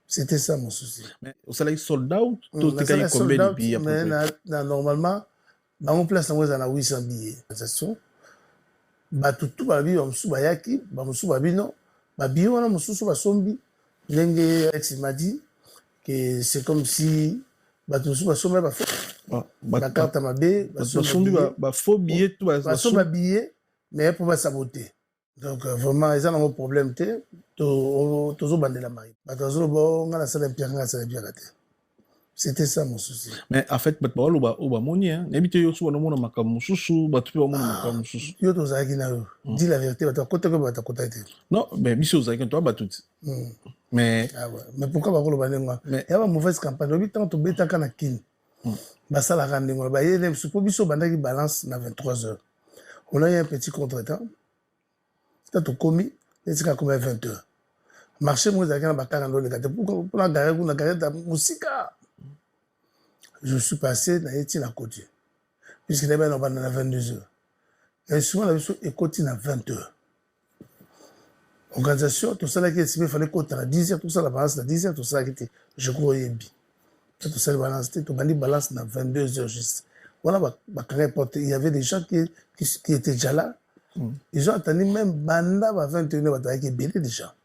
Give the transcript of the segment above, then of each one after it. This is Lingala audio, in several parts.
C'était ça mon souci. Mais au salaire sold out, tout est gagné combien de billets? Mais normalement, dans mon place, on a 800 billets. Tout babi, bayaki, babi non. Babi, on a mususu basombi. Lenge ex m'a dit que c'est comme si mususu basombi ba la carte ma bé, basombi ba faux billets tout basombi billets mais pour pas saboter. Donc vraiment ils ont un problème té to bande la mari. Batazo bon on a ça bien raté. C'était ça mon souci. Mais en fait, batball oba moni hein. N'habite yo so mona makamu susu, batu pe mona makamu susu. Yo to zaki na yo. Dis la vérité, bata kota ko bata kota été. Non, mais biso zaki toi batut. Mais mais pourquoi ba kolo banenga? Il y a une mauvaise campagne. Obi tant to beta kana kin. Ba sala randingo ba yele supo biso bandaki balance na 23h. On a eu un petit contretemps. Quand on commis, c'est quand comme 20h. Marché moi zaki na ba 40 le kate pour la gare na gare ta musika. Je suis passé dans la côté. Puisque les gens ont 22h. Et souvent, la vie est côté à 20h. Organisation, tout ça, il fallait qu'on à 10h, tout ça, la balance à 10h, tout ça, je crois, tout ça, la balance, tout le balance à 22h juste. Voilà, il y avait des gens qui étaient déjà là. Ils ont attendu même Banda à 21h, qui est belé déjà.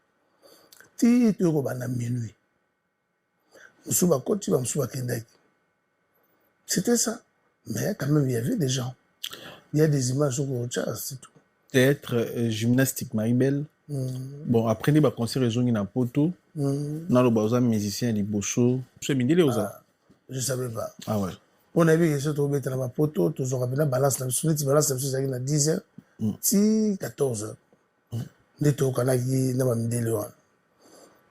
Tu es au Banda minuit. Moussouba Koti, Moussouba Kendaki. C'était ça. Mais quand même, il y avait des gens. Il y a des images au Goucha, c'est tout. Théâtre, gymnastique, Maribel. Bon, après, il y a un concert dans le poto. Dans le bazar, musicien, les bosso. C'est Mindele ou ça? Je ne savais pas. Ah ouais. On a vu que c'est tombé dans le poto, tous ont la balance, la balance, c'est à 10h, 14h. Les taux qu'on a qui n'a pas Mindele.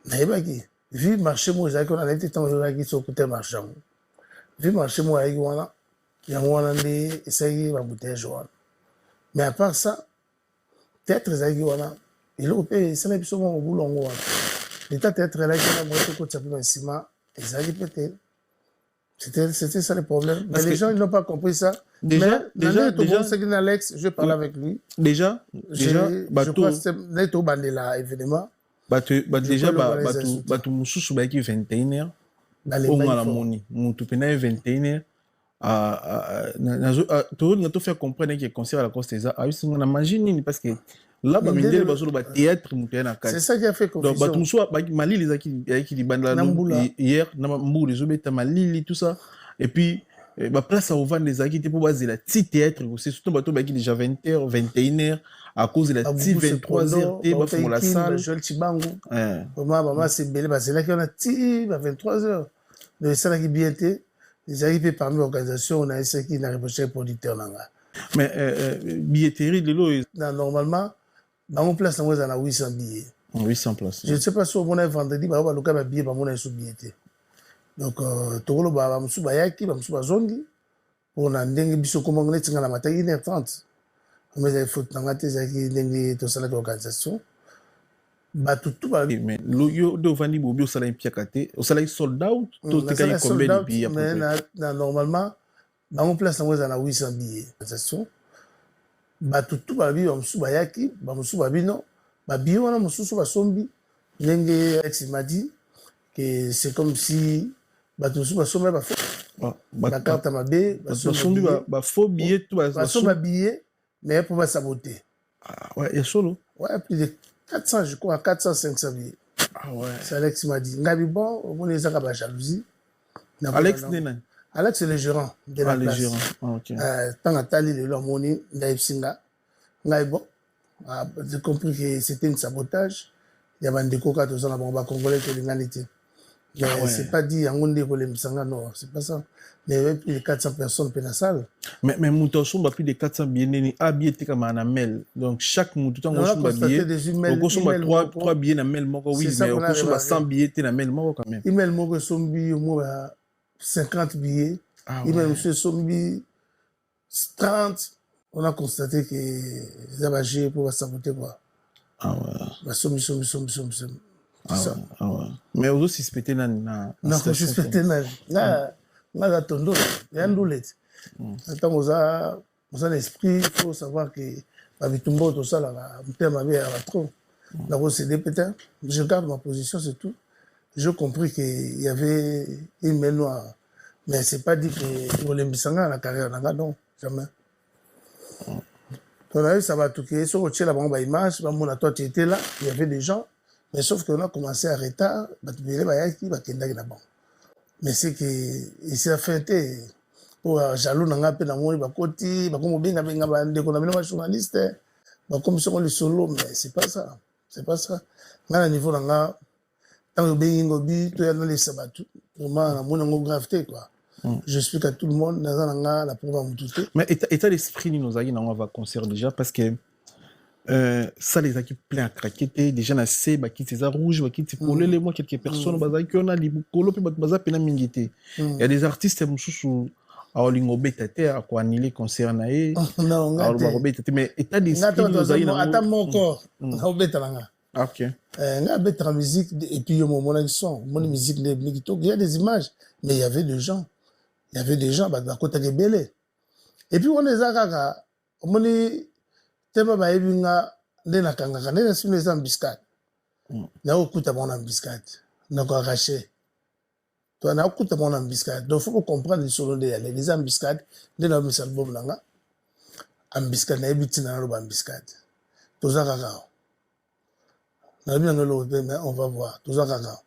Mais il y a qui, vu marché, moi, on a été tant de sur le côté marchand. Vu marché, moi, il y a un des essayé ma bouteille jaune. Mais à part ça, théâtre, il a opéré, c'est là, au boulot. L'état théâtre, là, il a montré que ça peut être ciment, et ça a pété. C'était ça le problème. Mais les gens, ils n'ont pas compris ça. Déjà, c'est Alex, je parle avec lui. Déjà, je crois que c'est au bandé là, évidemment. Déjà, tu moussous, qui 21h. On a la monnaie. Mon tout pénal 21h. Tout le monde fait comprendre que le concert à la Costa des Arts, on a mangé parce que là, théâtre, c'est ça qui a fait confusion. Donc, Mali, les qui hier, Mali, tout ça. Et puis, place à ouvrir les acquis pour baser la petite théâtre. C'est surtout bateau qui déjà 20h, 21h, à cause de la petite 23h, tu vas la salle. Joël Chibango. Maman, c'est belle, c'est là qu'on a tiré à 23h. Le salle qui bien été. Les arrivés parmi l'organisation, on a essayé qui n'a pas producteur. Mais billetterie de l'eau. Normalement, dans mon place, on a 800 billets. 800 places. Je ne sais pas si on a vendredi, on a le billet, on a sous billet. Donc, tout le monde a sous bayaki, sous bazongi. On a dengue biso comment on est dans la matin 1h30. On a faut dans qui dengue tout ça l'organisation. Tout mais l'eau de Vandi Bobi au salaire piakate, au salaire sold out, tout est gagné combien de billets? Mais normalement, dans mon place, on a 800 billets. Tout babi, bayaki, babi non. Babi, on a mususu basombi. Lenge ex m'a dit que c'est comme si mususu basombi la carte ma bé, basombi faux billets, tout basombi billets, mais pour pas saboter. Ah ouais, il y a solo. Ouais, plus de 400, je crois, 400, 500 billets. Ah ouais. C'est Alex qui m'a dit. Ngabi bon, on est à la jalousie. Alex Nena. Alex, c'est le gérant de la place. Le gérant. Ah, ok. Tant à Tali, le Lomoni, Ngaib Singa. Ngabi bon, j'ai compris que c'était un sabotage. Il y avait des coca, tout ça, la bombe congolais, que l'humanité. Mais c'est pas dit, en Gondé, non, c'est pas ça. Mais il y avait plus de 400 personnes dans la salle. Mais Moutasson a plus de 400 billets habillés comme un amel. Donc chaque Moutasson a billet. On a 3 billets dans mail, oui, mais on a 100 billets dans mail quand même. Email Moko Sombi, 50 billets. Email Monsieur Sombi, 30. On a constaté que les abagés pour saboter quoi. Ah ouais. Sombi. Ah ouais. Mais vous aussi suspectez non, je suspectais là. Là, tondo, il y a un doulet. Attends, vous avez l'esprit, il faut savoir que la vitumbo, tout ça, là, on t'aime à trop. D'abord, c'est peut-être. Je garde ma position, c'est tout. J'ai compris qu'il y avait une main noire. Mais c'est pas dit que Olembisanga la carrière, non, jamais. On a eu ça va tout qui sur le la bombe image, toi tu étais là, il y avait des gens, mais sauf qu'on a commencé à retard, mais c'est que il s'est fait pour jaloux nanga pe na moi bakoti bakomo benga benga bande ko na bino journaliste bakomi sur le solo, mais c'est pas ça, c'est pas ça. Ngana niveau nanga tant bengi ngobi to ya dans les sabatu vraiment na mona ngo gravité quoi. J'explique à tout le monde dans la programme tout. Mais état d'esprit nous a dit on va concert déjà parce que ça les a qui plein à craquer déjà na C ba qui ces rouge ba qui pour les moi quelques personnes bazaki qui on a li bukolo pe baza pena mingité. Il y a des artistes mususu a olingo betate a ko annuler concert na e. Non, mais état d'esprit nous a dit attends mon corps. Na betanga. OK. Nga betra musique et puis mon son, mon musique les migito, il y a des images mais il y avait des gens. Il y avait des gens à côté de Belé. Et puis on les a gaga, on est tellement baïbinga de la kanga, ne sur les embuscades. Na okuta mon embuscade, na ko arraché. Toi na okuta mon embuscade. Donc faut comprendre les solo les embuscades de la mise album nanga. Embuscade na ebiti na lo embuscade. Toza gaga. Na bien ngolo mais on va voir. Toza gaga.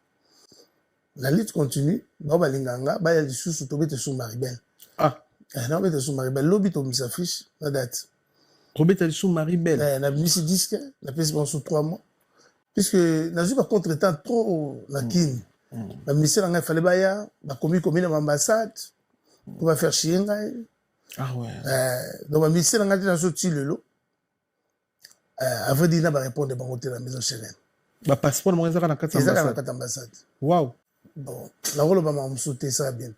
La lutte continue, baba linganga, ba ya lisusu to bete sous Maribel. Ah, na bete sous Maribel, lobi to mis affiche, la date. To bete sous Maribel. Na mis disque, na pèse sous 3 mois. Puisque na pas contre-temps trop la kin. La ministère nga fallait ba ya, ba commis na ambassade pour va faire chier ngai. Ah ouais. Donc la ministère nga dans sorti le lot. Avant d'y na ba répondre ba côté la maison chelène. Ba passeport mo ezaka na kati ambassade. Wow. Bon, la rôle va me sauter ça bien.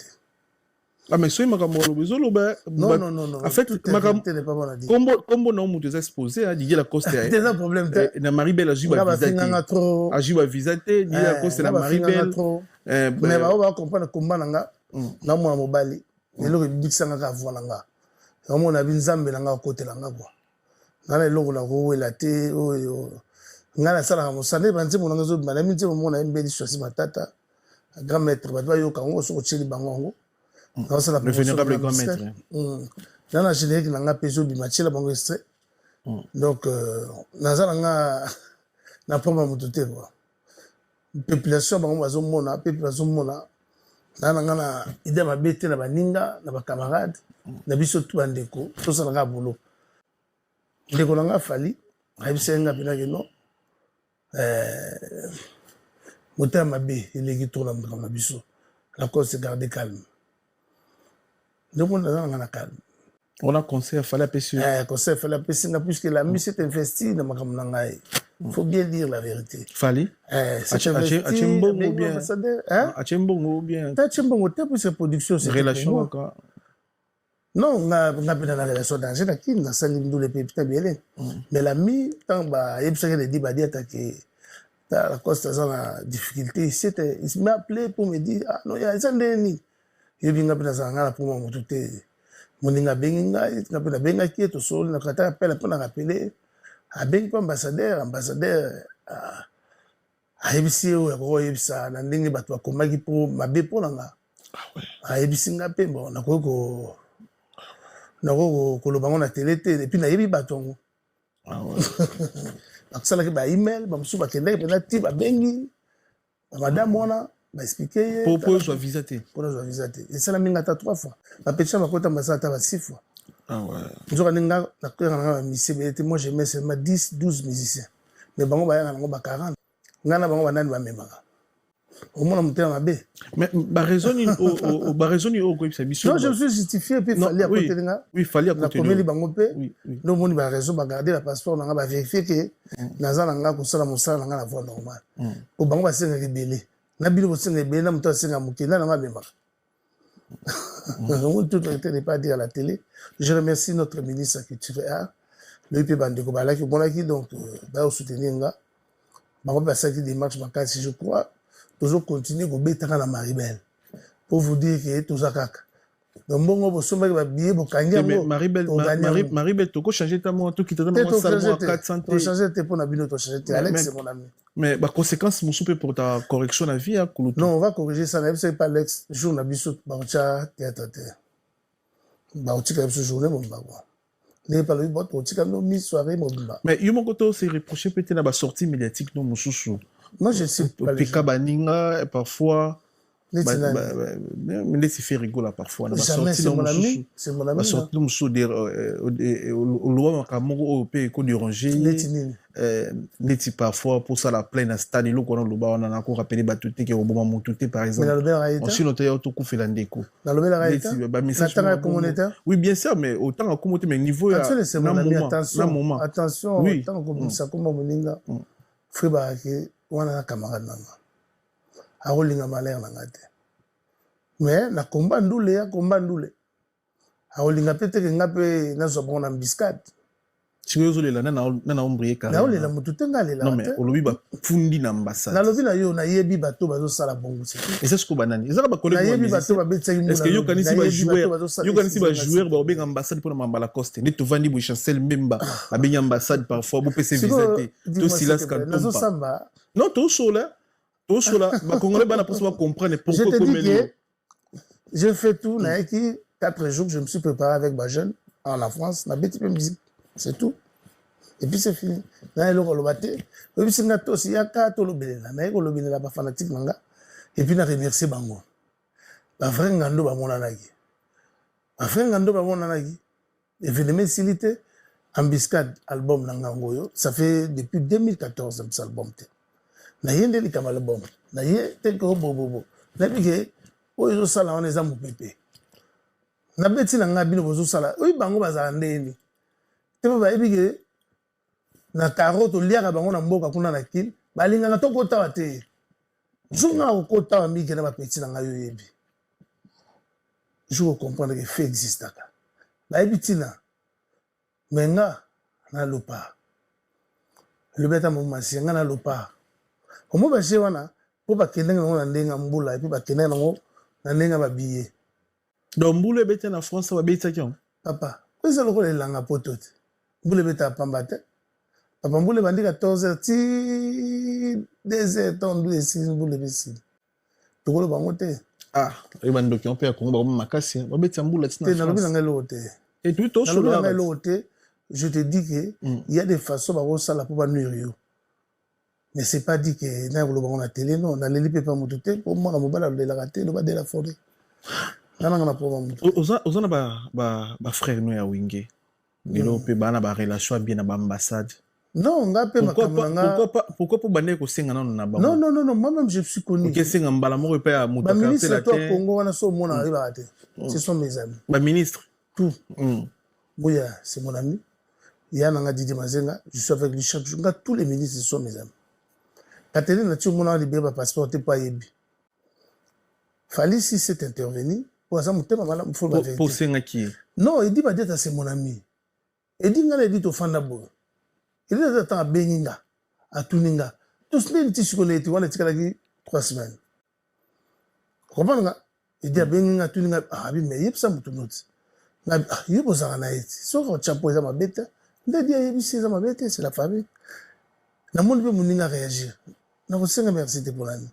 Ah mais soy makambo lobezolo ba non. En fait makambo n'est pas bon à dire. Combo na mutu exposé à Didier Lacoste. C'est un problème. Na Maribel a joué à visiter. A joué à visiter Didier Lacoste na Maribel. Mais ba va comprendre comment nanga na mo mobali. Et le bitsanga ka vo nanga. Comme on a bin zambe nanga côté nanga quoi. Na le logo la ro la te o ngala sala mo sane banzi mo nanga zo malami ti mo na mbeli choisi matata. Grand maître ba doit yoka ngo so cheli bango. Le vénérable grand maître. Dans la générique nanga peso bi machela bango extrait. Donc nazala nga na poma mututé quoi. Population bango bazo mona population mona na na idée ma bete na baninga na ba camarades na biso tout bandeko to sala nga boulot. Ndeko nanga fali abisenga pina ke non moteur mabe eleki tourna na biso la cause c'est garder calme. Donc on a calme. On a conseil fallait appeler conseil fallait appeler puisque la musique est investie dans ma camarade. Faut bien dire la vérité. Fallait. C'est Achembongo bien. Achembongo bien. Achembongo t'as pour cette production c'est relation encore. Non, on a bien la relation d'argent là qui n'a pas limité les pays bien. Mais l'ami tant bah il peut se dire bah dire que la cause de la difficulté c'était il m'a appelé pour me dire ah non il y a ça ni il vient pas dans la pour moi tout moninga benga ngapela benga qui to so na kata appel pour na rappeler a benga ambassadeur a ebisi o ya ko ebisa na ndenge bato bakomaki pour mabe pour nga a ebisi ngape bon na ko lobango na télé te et puis na yebi bato ah ouais aksala ke ba email ba musu ba kende pe na ti ba bengi madame wana ba expliquer pour soit visiter et ça la minga ta 3 fois la petite ma kota mbasa ta 6 fois ah ouais nzoka ninga na kwera na musicien mais moi j'aimais seulement 10-12 musiciens mais bango ba yango ba 40 ngana bango banani ba memaka au moins monter ma bé mais ba raisonner au quoi ça mission non je me suis justifié puis fallait à côté nga oui fallait à côté na bango pe no moni ba raison ba garder la passeport nga ba vérifier que nazana nga ko sala mosala nga na voie normale au bango ba senga libélé na bino bo senga libélé na muto senga mukenda nga memaka on tout ne pas dire à la télé. Je remercie notre ministre culturel le IP Bandeko Balaki Bonaki donc va soutenir nga ba ba ça qui démarche makasi je crois toujours continuer ko betaka na Maribel pour vous dire que tout ça kaka donc mbongo bosomba ba billet bokangi mais yango Maribel toko changer ta moi tout qui te donne moi ça moi 400 to changer te pour na bino to changer te Alex c'est mon ami mais ba conséquence musupe pour ta correction la vie à Kulutu. Non, on va corriger ça, c'est pas Alex jour na biso ba cha théâtre te ba otika biso journée mon ba quoi n'est pas le bot otika no mi soirée mon ba mais yo mon koto c'est reproché peut-être na ba sortie médiatique non mususu. Moi je sais pas Pika baninga parfois mais laisse faire rigoler parfois na sortie c'est mon ami la sortie nous sous des au loi makamoko au pays ko déranger neti parfois pour ça la pleine à stade lo ko lo ba on a encore rappelé batuté que au moment motuté par exemple on si noté auto ku fait landeko dans le bel arrêté ba message communautaire oui bien sûr mais autant en communauté mais niveau attention oui tant comme ça comme moninga frère ba ke wana camarade nanga aolinga malère nanga te mais na combat ndule aolinga pete ke ngape na zo bona biscuit si vous voulez là na ombrier carré na olela mutu tenga lela non mais olobi ba fundi na ambassade na lobi na yo na yebi bato bazo sala bongo c'est et c'est ce que banani ezala ba collègue na yebi bato ba betsa est-ce que yo kanisi ba joueur ba obenga ambassade pour na mambala coste ne to vandi bo chancel memba abenga ambassade parfois bo pese visiter to silas kan nazo samba non to sola ba congolais bana pour comprendre pourquoi comme je fais tout na qui 4 jours je me suis préparé avec ma jeune en la France na beti musique c'est tout et puis c'est fini na eloko lobate obi singa to si yaka to lobelela na eko lobelela ba fanatique nanga et puis na remercier bango ba frère ngando ba monanaki événement silité ambiscade album nanga ngoyo ça fait depuis 2014 ce album te na yende li kama album na ye te ko bobo na bige oyo sala on est amu pepe na beti nanga bino bozo sala oyi bango bazala ndeni te ba ebige na carotte liaka bango na mboka kuna na kil balinganga to kota te junga ko kota wa mike na ba petit nanga yo yebi je veux comprendre que fait existe ka ba ebitina menga na lopa le beta mo masinga na lopa omo ba je wana po ba kendenga na ndenga mbula et puis ba kendenga ngo na ndenga ba billet donc mbula beta na France ba beta kion papa ça le rôle langa potote mbula beta pamba te papa mbula bandi 14h ti 2h ton 2h6 mbula besi to ko ba ngote ah e bando ki on peut ko ba makasi ba beta mbula tina te na lobi nga lote et tout au solo nga lote je te dis que il y a des façons ba ça la pour ba nuire. Mais c'est pas dit que na lo ba télé non na leli pepa mututé pour moi na mobala de la raté le ba de la forêt na nga na problème ozana ba frère no ya winge lelo pe bana ba relation bien na ba ambassade non nga pe makamanga pourquoi pour bande ko senga na ba non moi même je suis connu que senga mbala mo pe ya mutaka te la terre Congo wana so mona riba raté ce sont mes amis ba ministre tout Bouya c'est mon ami il y a nanga Didier Mazenga je suis avec lui chaque jour tous les ministres sont mes amis. Catherine na tu mona libéré ba passeport te pas yebi. Fallait si c'est intervenu pour ça muté mama faut ba pour senga qui non il dit ba deta c'est mon ami il dit ngala dit to fanda bo il dit attends beninga atuninga tout ce n'est pas qu'on est wana tikala ki 3 semaines comprendre nga il dit beninga tuninga ah bi mais yep ça mutu note na yebo za na eti so ko chapo za mabeta ndedi yebi si za mabeta c'est la famille na monde pe muninga réagir na ko senga merci te pour l'année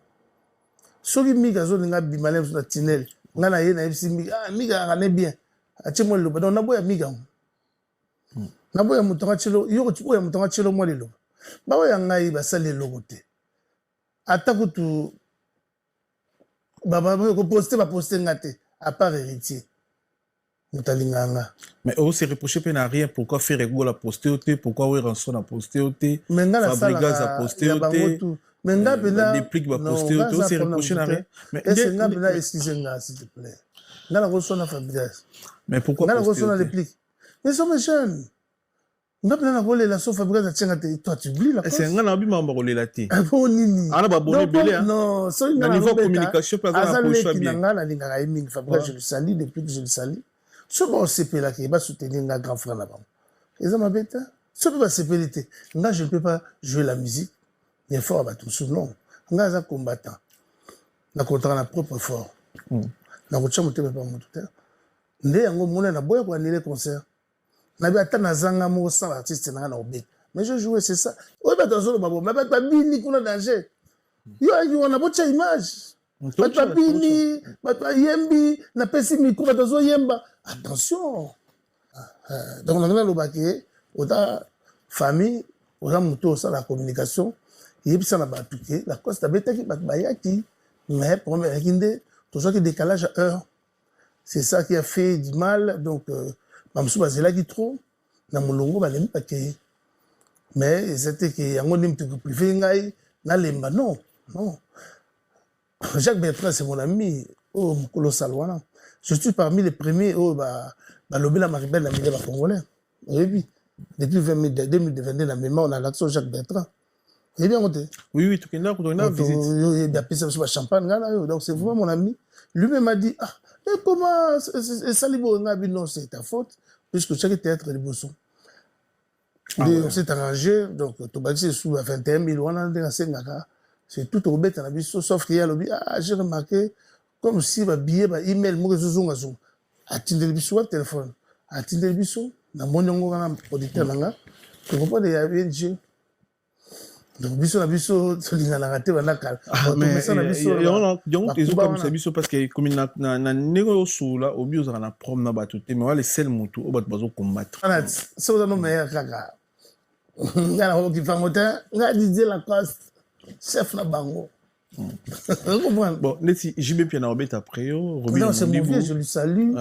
soki miga zo nga bimalem sur la tunnel nga na ye na fc miga nga ne bien ache mo lo ba na boya miga na boya mutonga chelo yo ko boya mutonga chelo mo lelo ba boya ngai ba sale logote atako tu baba ko poster ngate à part héritier mutalinganga mais on se reproche pe na rien pourquoi faire ego la poster pourquoi we rançon na poster mais nga la sala à poster mais nga pena déplique va poster on se reproche na rien mais est-ce nga pena excusez-moi s'il te plaît nga la reçon na Fabrice mais pourquoi nga la reçon na déplique mais sommes jeunes nga pena na kolela so Fabrice atchenga te toi tu oublies la c'est nga na bima ba kolela te bon nini ana ba bonne belé non so na niveau communication pas na poche bien nga na linga aiming Fabrice je le salue depuis que je le salue so ba CP là qui va soutenir nga grand frère là-bas ils ont ma bête so ba CP té nga je ne peux pas jouer la musique il est fort à tout non nga za combattant na contre na propre fort na ko chamu te pas mutu te nde yango mona na boya ko annuler concert na bi ata na zanga mo sans artiste na na obet mais je jouais c'est ça oyo bato azoloba bo mais bato babini kuna danger yo na bocha image bato babini bato ayembi na pesi micro bato azoyemba attention donc on a lobaki oda famille oda muto ça la communication yebisa na bato ke la cause tabetaki bato bayaki mais première kinde tout ça qui décalage à heure c'est ça qui a fait du mal donc mamsu bazela qui trop na mulongo balemi pakei mais c'était que yango nim tu privé ngai na lemba non Jacques Bertrand c'est mon ami oh mukolo salwana je suis parmi les premiers oh ba lobby la maribel na milieu ba congolais oui depuis 2022 na mémoire on a l'action Jacques Bertrand et bien oui tout kenda ko na visite il a pissé sur champagne donc c'est vraiment mon ami lui-même m'a dit ah et comment Salibo Ngabi non c'est ta faute puisque chaque théâtre est beau son on s'est arrangé donc tout bâti sous 21 000 on a c'est tout au bête sauf qu'il y a le j'ai remarqué comme si va billet va email mo zuzunga zo atinde le biso téléphone atinde le biso na monongo na producteur nanga tu comprends il y a BNG donc biso na biso solinga na raté bana kala mais ça na biso donc ils ont comme ça biso parce que comme na nego sula obio za na prom na batuté mais wale sel mutu o bat bazo combattre ça ça no meilleur kaka ngana ko kifangota ngadi la coste chef na bango. Bon, neti JB Piana Obet après yo, non, c'est mon vieux, je lui salue.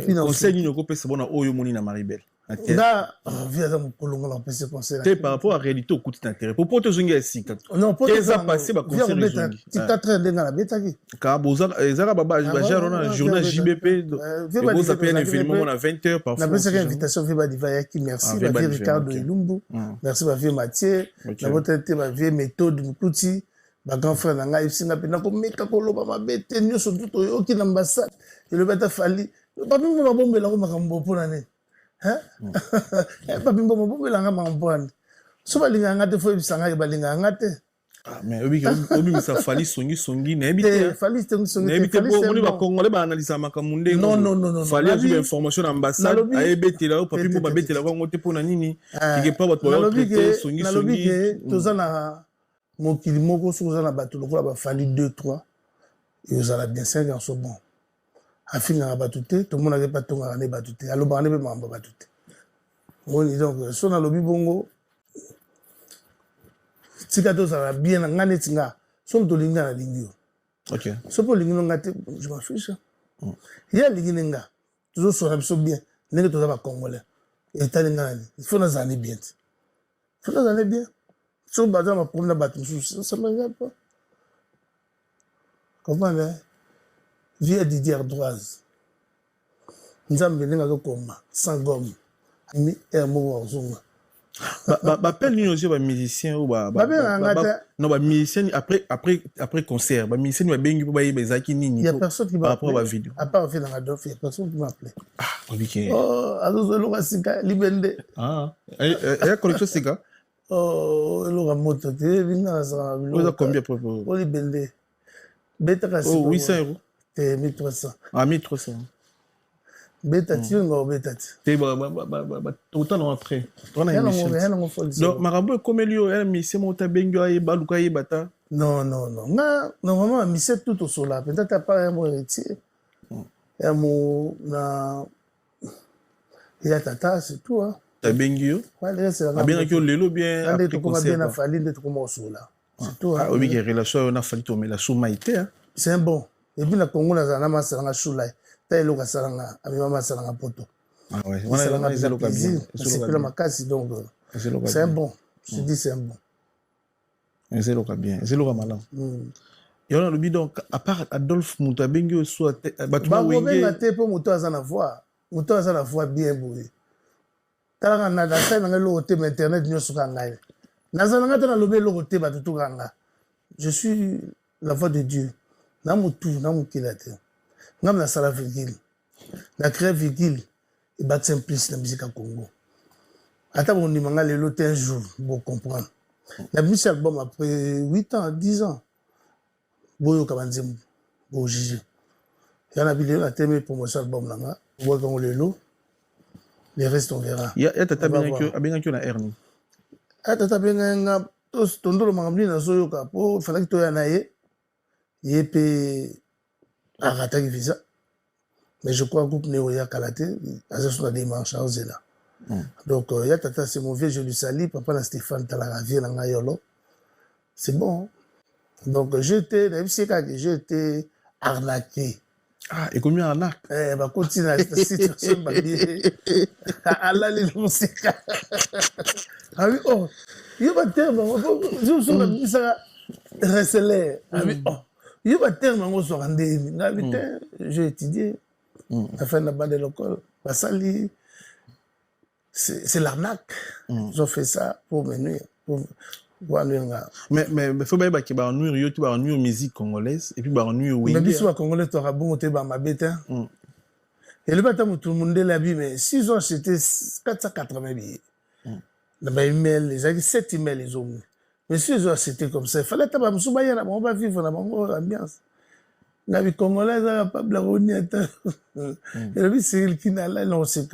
Conseil ni ko pesa bona oyo moni na Maribel. Là, via dans kolongo la pesa conseil. C'est par rapport à réalité au coup d'intérêt. Pour poto zungi esika. Non, poto ça passé ba conseil zungi. Ti 4 heures denga la betaki. Ka boza ezaka baba jarona journal JBP. Vous appelez un événement à 20h parfois. Na pesa invitation vieux Badivaya qui merci ba vieux Ricardo Ilumbu. Merci ba vieux Mathieu. Na votre ba vieux méthode Mkuti. Ba grand frère na ngai singa pena ko meka ko loba mabete nyoso tuto oki na ambassade et le beta fali papi mbo mabombela ko makambo pona ne hein papi mbo mabombela nga makambo pona so balinga ngate fo bisanga balinga ngate mais obi ça fali songi na ebité fali songi na ebité bo moni ba congolais ba analyser makambo non fali azu information ambassade a ebetela o papi mbo babetela ko ngote pona nini kike pa bato ba traiter songi tozana mokili moko soki oza na bato lokola bafali 2-3 et ozala bien 5 ans so bon afingaka bato te tomonaki mpa tongaka nde bato te alobaka nde mpe makambo bato te moni donc so nalobi bongo tika tozala bien na ngai neti nga soki tolingi nga nalingi yo so mpe olingi no nga te je m'affiche ye alingi ne nga tozosona biso bien ndenge toza bacongolais etali nga nani ifo nazala ne bien te ifo nazala ne bien sur bazar ma problème là ça me regarde pas comment là via Didier Ardoise nzambe ninga ko koma sans gomme mi mo wazunga ba pelle ni aussi ba musicien ou ba non ba musicien après concert ba musicien ba bengi ba yebezaki nini il y a personne qui m'a appelé vidéo à part faire Adolphe il y a personne qui m'a appelé azo lo kasika libende et collection sika le moto te vinga ça vous a combien pour oli bende beta kasi 800 euros et 1300 1300 beta tinga beta te autant après on a une donc marabo comme lui elle mission monta bengo ay baluka ay bata non nga normalement mission tout au sola peut-être pas un héritier et mon na il y a tata c'est tout hein Tabengio bien que lelo bien après concert bien fali de comme osola c'est tout ah oui relation on a fallu tomber la soumaité hein c'est bon et puis na Congo na zana masanga shula ta eloka salanga amema masanga poto ah ouais on a les eloka bien c'est que la makasi donc c'est bon je dis c'est bon les eloka bien les eloka malin et on a le bidon à part Adolphe Mutabengio soit batuma wenge ba te po moto azana voix bien boye talanga na data na ngelo te internet nyoso kanga nazana ngata na lobe loko te batutu kanga je suis la voix de Dieu na mutu na mukila te ngam na sala virgule na créer virgule et bat simplice na musique Congo ata bon ndimanga lelo te un jour pour comprendre la musique album après 8 ans 10 ans boyo kabanzemu bo jiji yana bile na teme promotion album nanga On voit quand on le lot. Les restes, on verra. Il y a tata bien que na hernie. Ah, tata bien tondo le mangabli na soyoka po fallait que toi yanaye. Yépe arata qui visa. Mais je crois que groupe Néoya Kalate, à ce des manches à Ozela. Donc, il y a tata, c'est mon vieux, je lui salue, papa na Stéphane Talaravie, na Yolo. C'est bon. Donc, j'étais arnaqué. Ah, et combien arnaque? Eh, bah, continue à cette situation, bah, bien. Allah, les musiques. Ah oui, oh, il y a un terme, je suis sur la recélé. Ah oui, oh, il y a un terme, on se rendait. J'ai étudié. La fin de la bande de l'école. C'est l'arnaque. Ils ont fait ça pour me nuire. Mais il faut bien qu'il y ait une musique congolaise et puis une musique. Mais si les Congolais tu auras bon ma bête. Et le bâtiment tout le monde l'a vu, mais s'ils ont acheté 480 billets, les a 7 emails les ont. Mais si ils ont acheté comme ça, il fallait que on va vivre dans l'ambiance. Les Congolais n'ont pas de la et le but c'est qu'il n'a là, non, c'est